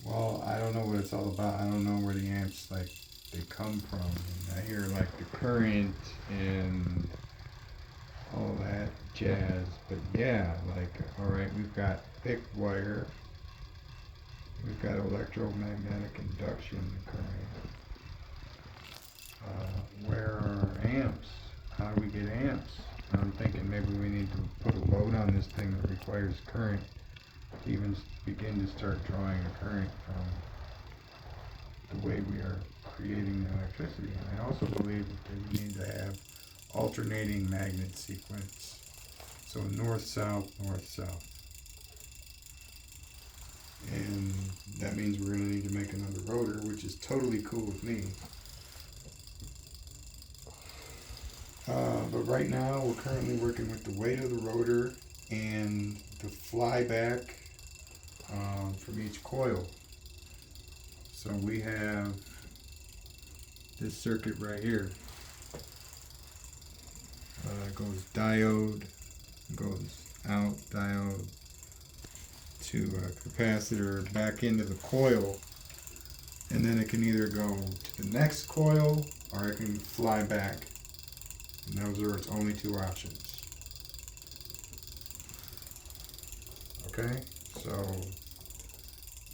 Well, I don't know what it's all about. I don't know where the amps like they come from. And I hear like the current and all that jazz. But yeah, like all right, we've got thick wire. We've got electromagnetic induction current. Where are amps? How do we get amps? I'm thinking maybe we need to put a load on this thing that requires current to even begin to start drawing a current from the way we are creating the electricity. And I also believe that we need to have alternating magnet sequence. So north-south, north-south. And that means we're going to need to make another rotor, which is totally cool with me. But right now we're currently working with the weight of the rotor and the flyback from each coil. So we have this circuit right here. Goes diode, goes out diode to a capacitor back into the coil, and then it can either go to the next coil or it can fly back. And those are its only two options. Okay, so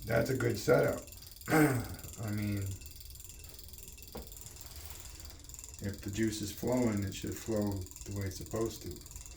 that's a good setup. I mean, if the juice is flowing, it should flow the way it's supposed to.